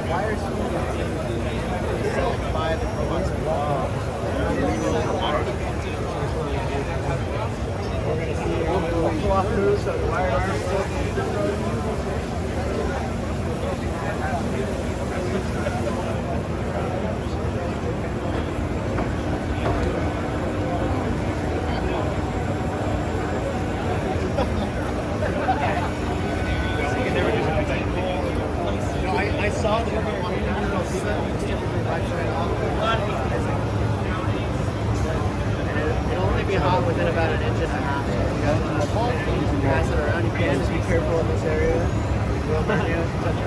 wires by the robots involved. We're going to see a pull off through so the wire doesn't I saw the it'll only be hot within about an inch and a half. So guys that are around, you can just be careful in this area. We'll burn you.